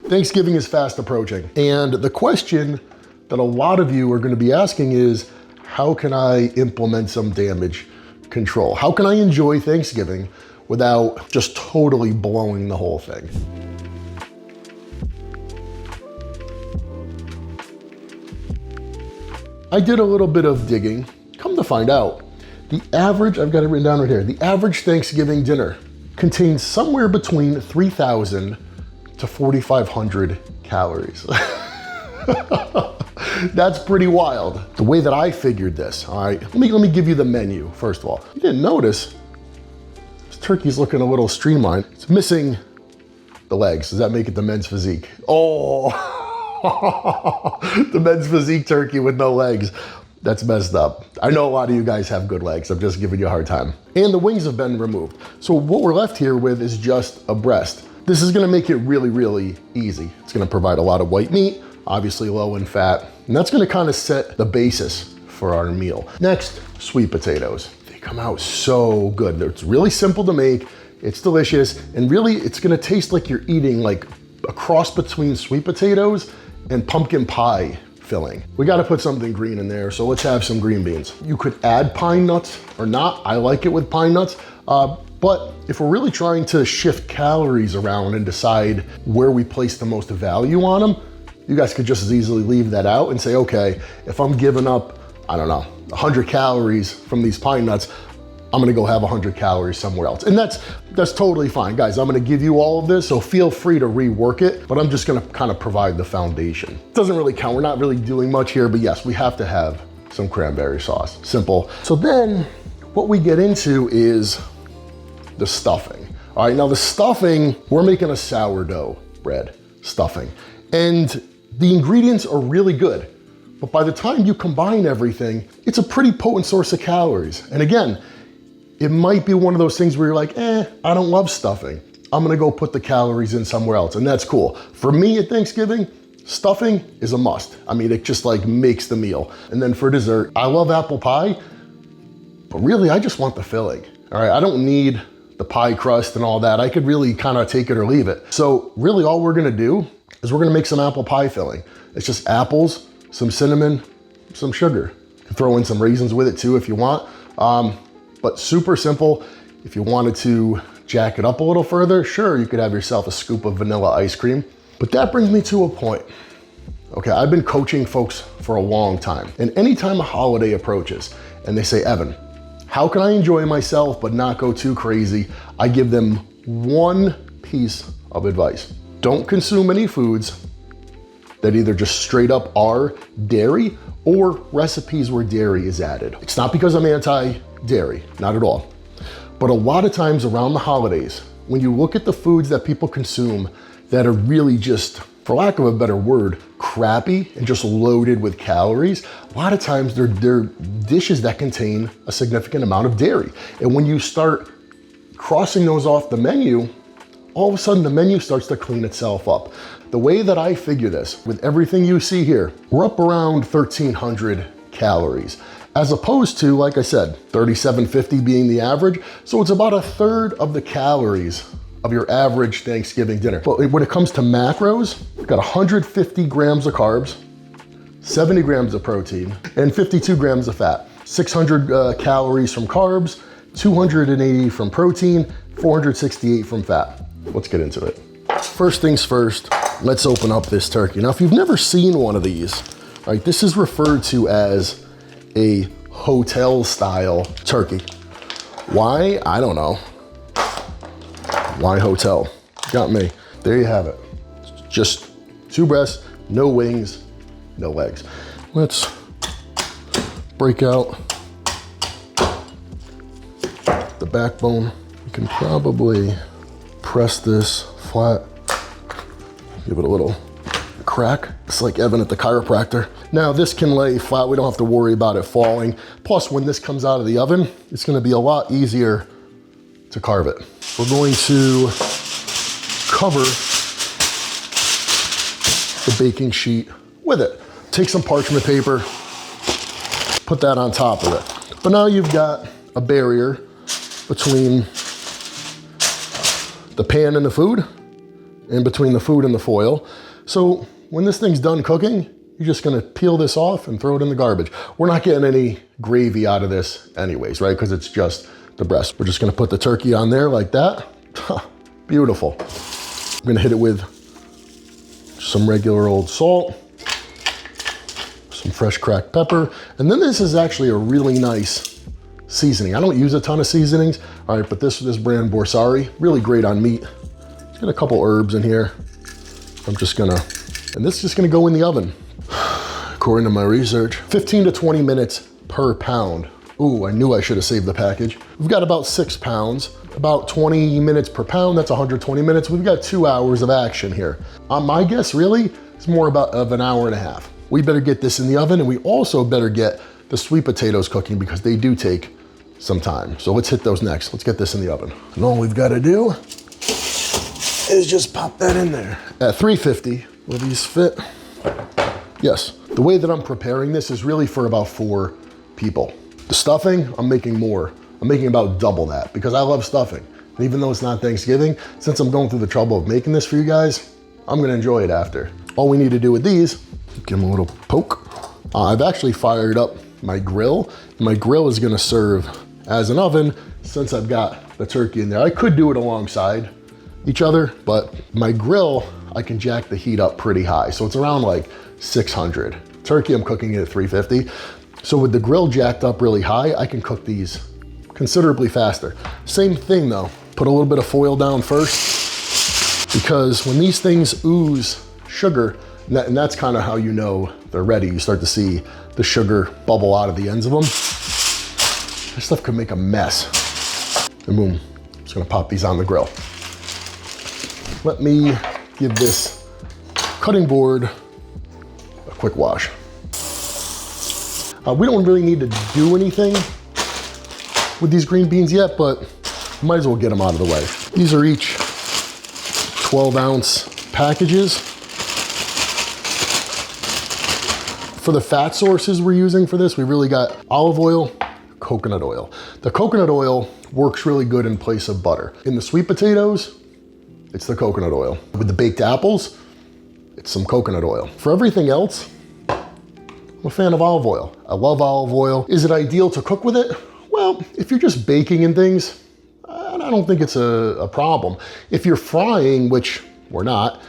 Thanksgiving is fast approaching. And the question that a lot of you are gonna be asking is, how can I implement some damage control? How can I enjoy Thanksgiving without just totally blowing the whole thing? I did a little bit of digging. Come to find out, the average, I've got it written down right here, the average Thanksgiving dinner contains somewhere between 3,000 to 4,500 calories. That's pretty wild. The way that I figured this, all right, let me give you the menu, first of all. You didn't notice, this turkey's looking a little streamlined. It's missing the legs. Does that make it the men's physique? Oh, the men's physique turkey with no legs. That's messed up. I know a lot of you guys have good legs. I'm just giving you a hard time. And the wings have been removed. So what we're left here with is just a breast. This is gonna make it really, really easy. It's gonna provide a lot of white meat, obviously low in fat, and that's gonna kind of set the basis for our meal. Next, sweet potatoes. They come out so good. It's really simple to make, it's delicious, and really it's gonna taste like you're eating like a cross between sweet potatoes and pumpkin pie filling. We gotta put something green in there, so let's have some green beans. You could add pine nuts or not. I like it with pine nuts. But if we're really trying to shift calories around and decide where we place the most value on them, you guys could just as easily leave that out and say, okay, if I'm giving up, I don't know, 100 calories from these pine nuts, I'm gonna go have 100 calories somewhere else. And that's totally fine. Guys, I'm gonna give you all of this, so feel free to rework it, but I'm just gonna kind of provide the foundation. It doesn't really count, we're not really doing much here, but yes, we have to have some cranberry sauce, simple. So then what we get into is the stuffing. All right, now the stuffing, we're making a sourdough bread stuffing. And the ingredients are really good, but by the time you combine everything, it's a pretty potent source of calories. And again, it might be one of those things where you're like, I don't love stuffing. I'm gonna go put the calories in somewhere else, and that's cool. For me at Thanksgiving, stuffing is a must. I mean, it just like makes the meal. And then for dessert, I love apple pie, but really I just want the filling. All right, I don't need the pie crust and all that. I could really kind of take it or leave it. So really all we're gonna do is we're gonna make some apple pie filling. It's just apples, some cinnamon, some sugar. You can throw in some raisins with it too if you want. But super simple. If you wanted to jack it up a little further, sure, you could have yourself a scoop of vanilla ice cream. But that brings me to a point. Okay, I've been coaching folks for a long time, and anytime a holiday approaches and they say, Evan, how can I enjoy myself but not go too crazy? I give them one piece of advice. Don't consume any foods that either just straight up are dairy or recipes where dairy is added. It's not because I'm anti-dairy, not at all. But a lot of times around the holidays, when you look at the foods that people consume that are really just, for lack of a better word, crappy and just loaded with calories, a lot of times they're dishes that contain a significant amount of dairy. And when you start crossing those off the menu, all of a sudden the menu starts to clean itself up. The way that I figure this, with everything you see here, we're up around 1,300 calories, as opposed to, like I said, 3,750 being the average. So it's about a third of the calories of your average Thanksgiving dinner. But when it comes to macros, we've got 150 grams of carbs, 70 grams of protein, and 52 grams of fat. 600 calories from carbs, 280 from protein, 468 from fat. Let's get into it. First things first, let's open up this turkey. Now, if you've never seen one of these, all right, this is referred to as a hotel style turkey. Why? I don't know. Why hotel? Got me. There you have it. Just two breasts, no wings, no legs. Let's break out the backbone. You can probably press this flat, give it a little crack. It's like Evan at the chiropractor. Now this can lay flat, we don't have to worry about it falling. Plus when this comes out of the oven, it's gonna be a lot easier to carve it. We're going to cover the baking sheet with it. Take some parchment paper, put that on top of it. But now you've got a barrier between the pan and the food, in between the food and the foil. So when this thing's done cooking, you're just gonna peel this off and throw it in the garbage. We're not getting any gravy out of this anyways, right? Because it's just the breast. We're just gonna put the turkey on there like that. Beautiful. I'm gonna hit it with some regular old salt, some fresh cracked pepper, and then this is actually a really nice seasoning. I don't use a ton of seasonings, all right, but this brand Borsari, really great on meat. Let's get a couple herbs in here. And this is just gonna go in the oven. According to my research, 15 to 20 minutes per pound. Ooh, I knew I should have saved the package. We've got about 6 pounds, about 20 minutes per pound, that's 120 minutes. We've got 2 hours of action here. My guess really is more of an hour and a half. We better get this in the oven, and we also better get the sweet potatoes cooking because they do take some time. So let's hit those next. Let's get this in the oven. And all we've gotta do is just pop that in there. At 350, will these fit? Yes. The way that I'm preparing this is really for about 4 people. The stuffing, I'm making more. I'm making about double that because I love stuffing. And even though it's not Thanksgiving, since I'm going through the trouble of making this for you guys, I'm gonna enjoy it after. All we need to do with these, give them a little poke. I've actually fired up my grill. My grill is gonna serve as an oven since I've got the turkey in there. I could do it alongside each other, but my grill, I can jack the heat up pretty high. So it's around like 600. Turkey, I'm cooking it at 350. So with the grill jacked up really high, I can cook these considerably faster. Same thing though, put a little bit of foil down first because when these things ooze sugar, and that's kind of how you know they're ready, you start to see the sugar bubble out of the ends of them. This stuff could make a mess. And boom, I'm just gonna pop these on the grill. Let me give this cutting board a quick wash. We don't really need to do anything with these green beans yet, but might as well get them out of the way. These are each 12-ounce packages. For the fat sources we're using for this, we really got olive oil, coconut oil. The coconut oil works really good in place of butter. In the sweet potatoes, it's the coconut oil. With the baked apples, it's some coconut oil. For everything else, I'm a fan of olive oil. I love olive oil. Is it ideal to cook with it? Well, if you're just baking and things, I don't think it's a problem. If you're frying, which we're not,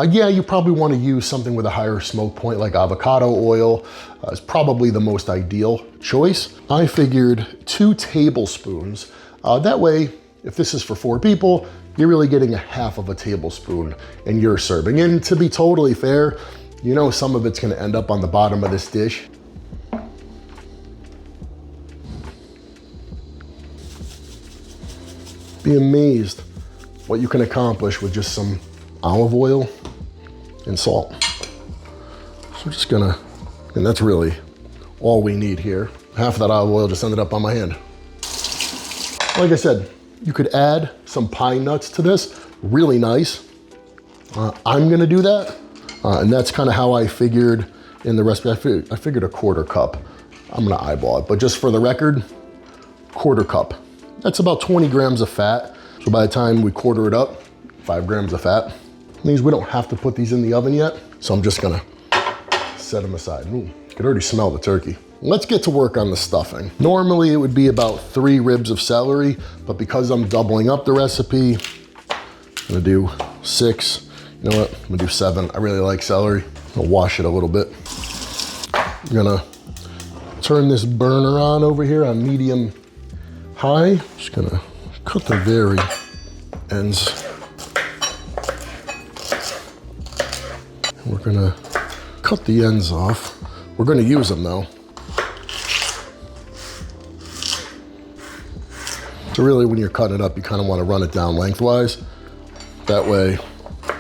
yeah, you probably want to use something with a higher smoke point like avocado oil is probably the most ideal choice. I figured 2 tablespoons. That way, if this is for 4 people, you're really getting a half of a tablespoon in your serving. And to be totally fair, you know some of it's gonna end up on the bottom of this dish. Be amazed what you can accomplish with just some olive oil and salt. So we're just gonna, and that's really all we need here. Half of that olive oil just ended up on my hand. Like I said, you could add some pine nuts to this, really nice. I'm gonna do that. And that's kind of how I figured in the recipe. I figured a 1/4 cup. I'm gonna eyeball it, but just for the record, 1/4 cup. That's about 20 grams of fat. So by the time we quarter it up, 5 grams of fat. It means we don't have to put these in the oven yet. So I'm just gonna set them aside. Ooh, you can already smell the turkey. Let's get to work on the stuffing. Normally it would be about 3 ribs of celery, but because I'm doubling up the recipe, I'm gonna do 6. You know what, I'm gonna do 7. I really like celery. I'll wash it a little bit. I'm gonna turn this burner on over here on medium high. Just gonna cut the very ends. We're gonna cut the ends off. We're gonna use them though. So really when you're cutting it up, you kind of want to run it down lengthwise. That way,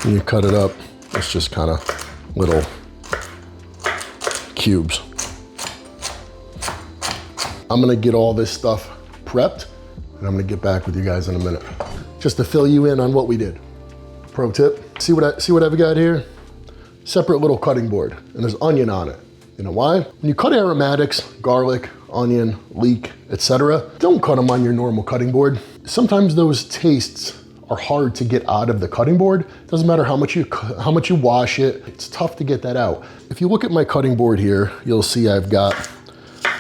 when you cut it up, it's just kind of little cubes. I'm gonna get all this stuff prepped and I'm gonna get back with you guys in a minute. Just to fill you in on what we did. Pro tip, see what I've got here? Separate little cutting board and there's onion on it. You know why? When you cut aromatics, garlic, onion, leek, etc., don't cut them on your normal cutting board. Sometimes those tastes are hard to get out of the cutting board. Doesn't matter how much you wash it, it's tough to get that out. If you look at my cutting board here, you'll see I've got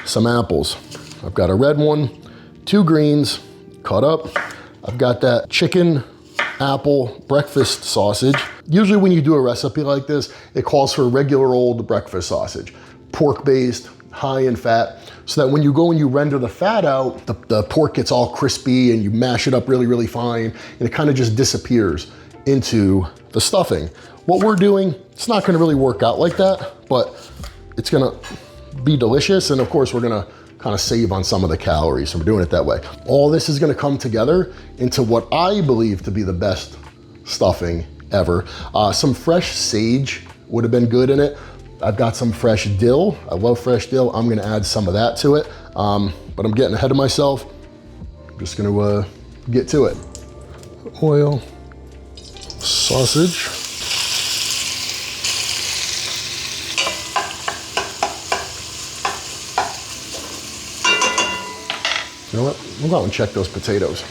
some apples. I've got a red one, 2 greens cut up. I've got that chicken apple breakfast sausage. Usually when you do a recipe like this, it calls for a regular old breakfast sausage, pork-based, high in fat, so that when you go and you render the fat out, the pork gets all crispy and you mash it up really, really fine, and it kind of just disappears into the stuffing. What we're doing, it's not gonna really work out like that, but it's gonna be delicious, and of course we're gonna kind of save on some of the calories, so we're doing it that way. All this is gonna come together into what I believe to be the best stuffing ever. Some fresh sage would have been good in it. I've got some fresh dill. I love fresh dill. I'm gonna add some of that to it, but I'm getting ahead of myself. I'm just gonna get to it. Oil, sausage. You know what? We'll go out and check those potatoes.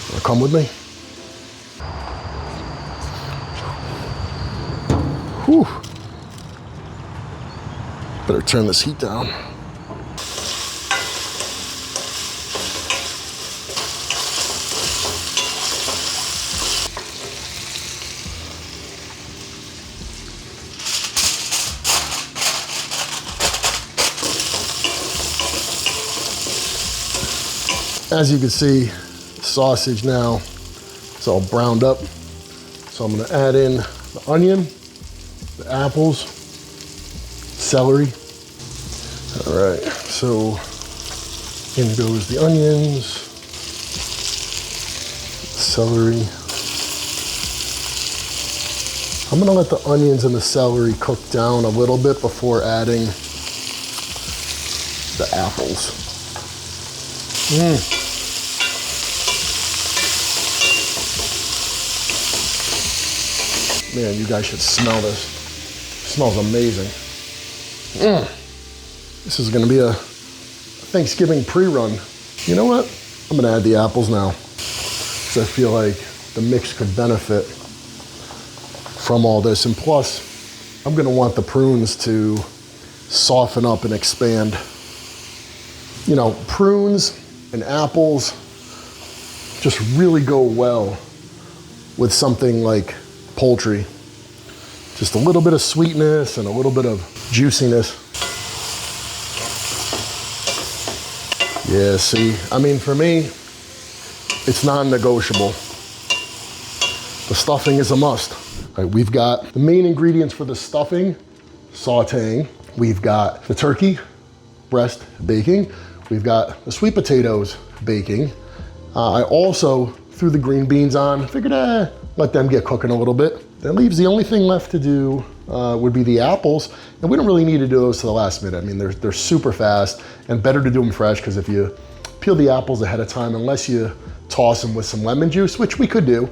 Wanna come with me? Whew. Better turn this heat down. As you can see, sausage now, it's all browned up. So I'm gonna add in the onion, the apples, celery. All right, so in goes the onions, celery. I'm gonna let the onions and the celery cook down a little bit before adding the apples. Man, you guys should smell this. It smells amazing. This is gonna be a Thanksgiving pre-run. You know what? I'm gonna add the apples now, because I feel like the mix could benefit from all this. And plus, I'm gonna want the prunes to soften up and expand. You know, prunes and apples just really go well with something like poultry. Just a little bit of sweetness and a little bit of juiciness. Yeah, see, I mean, for me, it's non-negotiable. The stuffing is a must. All right, we've got the main ingredients for the stuffing, sauteing. We've got the turkey breast baking. We've got the sweet potatoes baking. I also threw the green beans on, figured let them get cooking a little bit. That leaves the only thing left to do would be the apples, and we don't really need to do those to the last minute. I mean, they're super fast, and better to do them fresh, because if you peel the apples ahead of time, unless you toss them with some lemon juice, which we could do,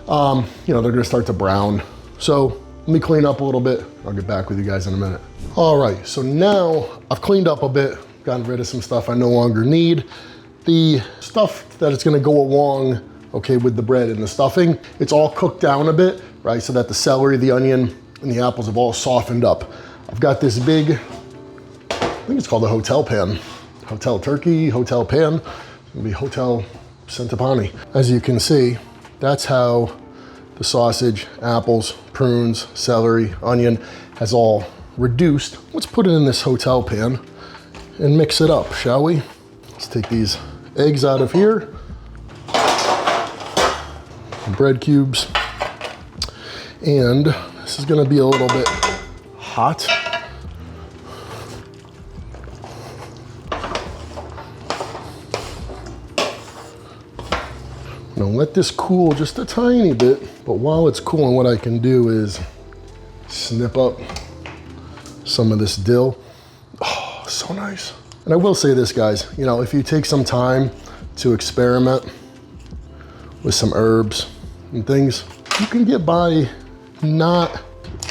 you know, they're gonna start to brown. So let me clean up a little bit. I'll get back with you guys in a minute. All right, so now I've cleaned up a bit, gotten rid of some stuff I no longer need. The stuff that is gonna go along, okay, with the bread and the stuffing, it's all cooked down a bit, right? So that the celery, the onion, and the apples have all softened up. I've got this big, I think it's called a hotel pan. Hotel turkey, hotel pan. It's gonna be Hotel Centopani. As you can see, that's how the sausage, apples, prunes, celery, onion has all reduced. Let's put it in this hotel pan and mix it up, shall we? Let's take these eggs out of here. Bread cubes. And this is gonna be a little bit hot. Now let this cool just a tiny bit, but while it's cooling, what I can do is snip up some of this dill. Oh, so nice. And I will say this, guys, you know, if you take some time to experiment with some herbs and things, you can get by not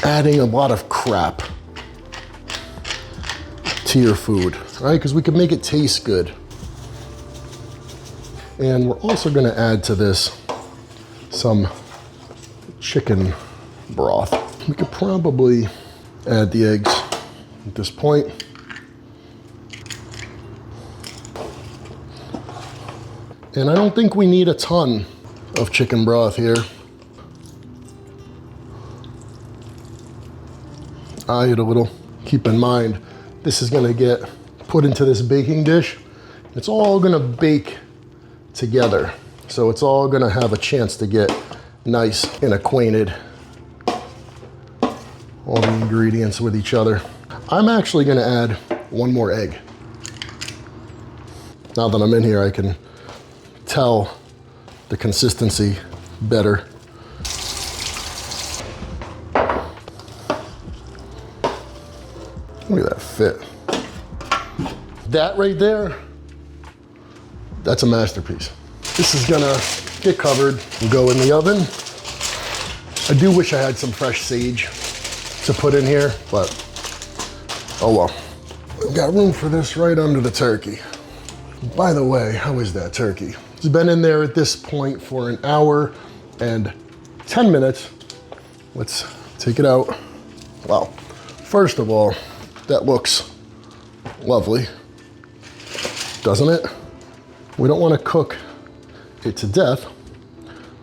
adding a lot of crap to your food, right? Because we can make it taste good. And we're also gonna add to this some chicken broth. We could probably add the eggs at this point. And I don't think we need a ton of chicken broth here. Eye it a little. Keep in mind, this is gonna get put into this baking dish. It's all gonna bake together. So it's all gonna have a chance to get nice and acquainted, all the ingredients with each other. I'm actually gonna add one more egg. Now that I'm in here, I can tell the consistency better. Look at that fit. That right there, that's a masterpiece. This is gonna get covered and go in the oven. I do wish I had some fresh sage to put in here, but oh well. We've got room for this right under the turkey. By the way, how is that turkey? It's been in there at this point for an hour and 10 minutes. Let's take it out. Wow. First of all, that looks lovely, doesn't it? We don't want to cook it to death,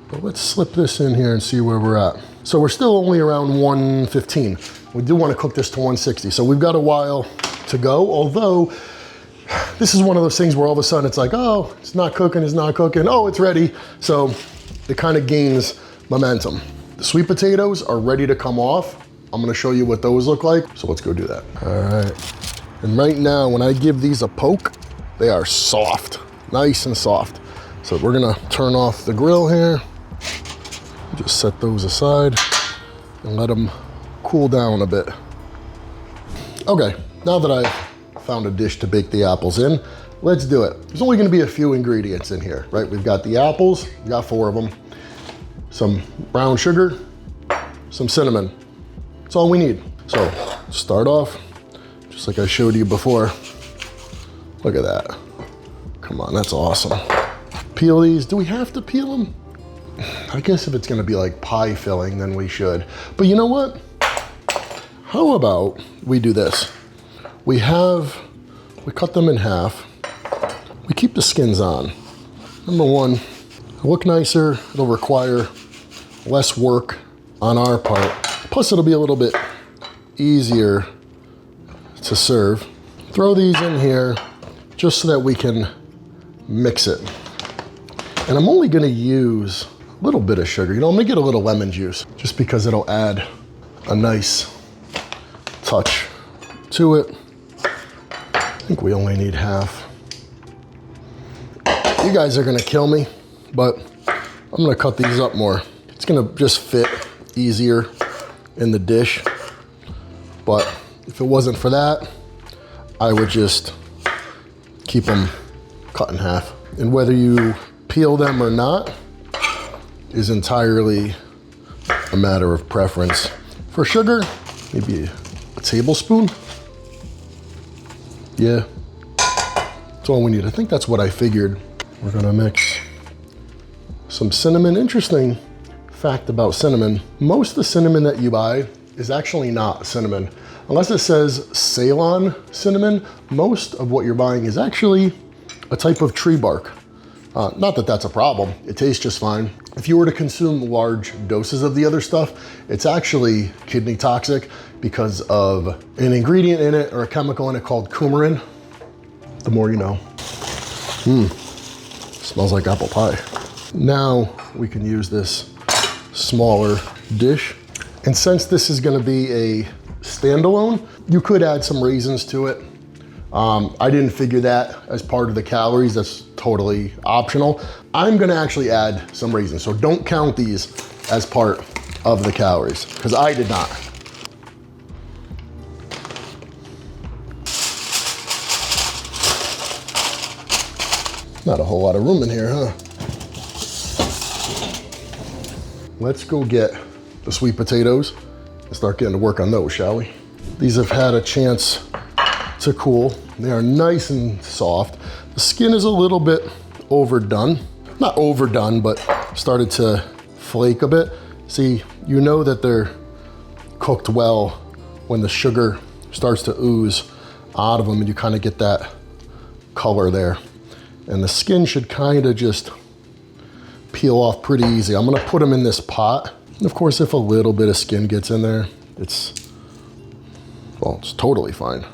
but let's slip this in here and see where we're at. So we're still only around 115. We do want to cook this to 160, so we've got a while to go, although this is one of those things where all of a sudden it's like, oh, it's not cooking, oh, it's ready. So it kind of gains momentum. The sweet potatoes are ready to come off. I'm gonna show you what those look like, so let's go do that. All right, and right now when I give these a poke, they are soft, nice and soft. So we're gonna turn off the grill here, just set those aside and let them cool down a bit. Okay, now that I've found a dish to bake the apples in, let's do it. There's only gonna be a few ingredients in here, right? We've got the apples, we got 4 of them, some brown sugar, some cinnamon. That's all we need. So start off, just like I showed you before. Look at that. Come on, that's awesome. Peel these. Do we have to peel them? I guess if it's gonna be like pie filling, then we should. But you know what? How about we do this? We cut them in half. We keep the skins on. Number one, it'll look nicer. It'll require less work on our part. Plus it'll be a little bit easier to serve. Throw these in here just so that we can mix it. And I'm only gonna use a little bit of sugar. You know, I'm gonna get a little lemon juice just because it'll add a nice touch to it. I think we only need half. You guys are gonna kill me, but I'm gonna cut these up more. It's gonna just fit easier in the dish. But if it wasn't for that, I would just keep them cut in half. And whether you peel them or not is entirely a matter of preference. For sugar, maybe a tablespoon. Yeah, that's all we need. I think that's what I figured. We're gonna mix some cinnamon. Interesting fact about cinnamon. Most of the cinnamon that you buy is actually not cinnamon. Unless it says Ceylon cinnamon, most of what you're buying is actually a type of tree bark. Not that that's a problem. It tastes just fine. If you were to consume large doses of the other stuff, it's actually kidney toxic because of an ingredient in it or a chemical in it called coumarin. The more you know. Smells like apple pie. Now we can use this smaller dish. And since this is gonna be a standalone, you could add some raisins to it. I didn't figure that as part of the calories. That's totally optional. I'm gonna actually add some raisins. So don't count these as part of the calories, because I did not. Not a whole lot of room in here, huh? Let's go get the sweet potatoes and start getting to work on those, shall we? These have had a chance to cool. They are nice and soft. The skin is a little bit overdone. Not overdone, but started to flake a bit. See, you know that they're cooked well when the sugar starts to ooze out of them and you kind of get that color there. And the skin should kind of just peel off pretty easy. I'm gonna put them in this pot. And of course, if a little bit of skin gets in there, it's totally fine.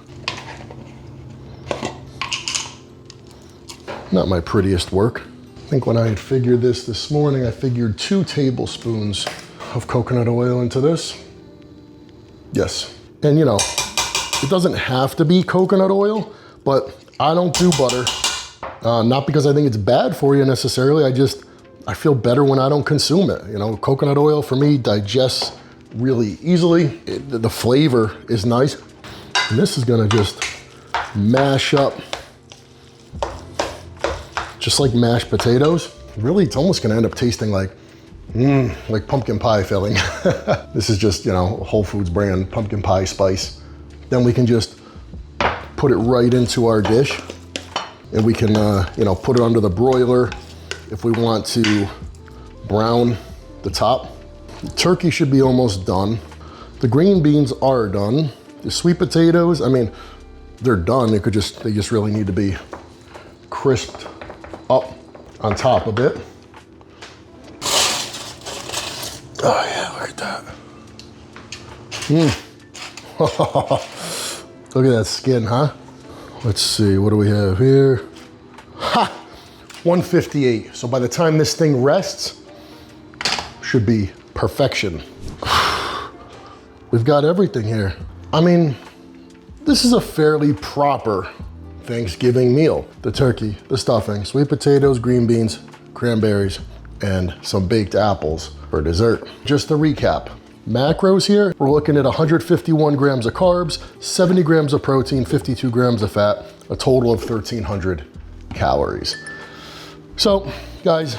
Not my prettiest work. I think when I had figured this morning, I figured 2 tablespoons of coconut oil into this. Yes, and you know, it doesn't have to be coconut oil, but I don't do butter. Not because I think it's bad for you necessarily, I feel better when I don't consume it. You know, coconut oil for me digests really easily. The flavor is nice. And this is gonna just mash up, just like mashed potatoes. Really, it's almost gonna end up tasting like pumpkin pie filling. This is just, you know, Whole Foods brand pumpkin pie spice. Then we can just put it right into our dish and we can, you know, put it under the broiler if we want to brown the top. The turkey should be almost done. The green beans are done. The sweet potatoes, I mean, they're done. They just really need to be crisped up on top a bit. Oh yeah, look at that. Look at that skin, huh? Let's see, what do we have here? Ha! 158. So by the time this thing rests, should be perfection. We've got everything here. I mean, this is a fairly proper Thanksgiving meal. The turkey, the stuffing, sweet potatoes, green beans, cranberries, and some baked apples for dessert. Just to recap, macros here, we're looking at 151 grams of carbs, 70 grams of protein, 52 grams of fat, a total of 1,300 calories. So, guys,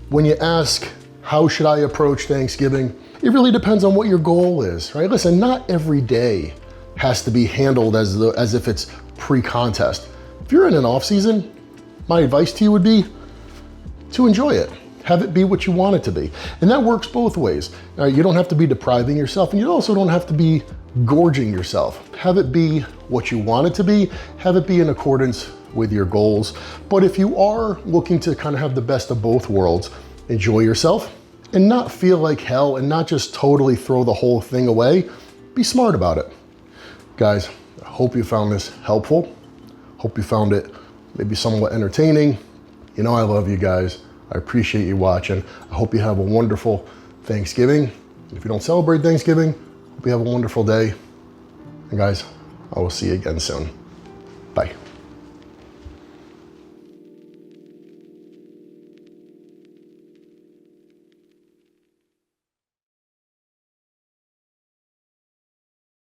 when you ask, how should I approach Thanksgiving? It really depends on what your goal is, right? Listen, not every day has to be handled as if it's pre-contest. If you're in an off season, my advice to you would be to enjoy it. Have it be what you want it to be. And that works both ways. You don't have to be depriving yourself, and you also don't have to be gorging yourself. Have it be what you want it to be. Have it be in accordance with your goals. But if you are looking to kind of have the best of both worlds, enjoy yourself and not feel like hell and not just totally throw the whole thing away. Be smart about it. Guys, I hope you found this helpful. Hope you found it maybe somewhat entertaining. You know I love you guys. I appreciate you watching. I hope you have a wonderful Thanksgiving. If you don't celebrate Thanksgiving, hope you have a wonderful day. And guys, I will see you again soon. Bye.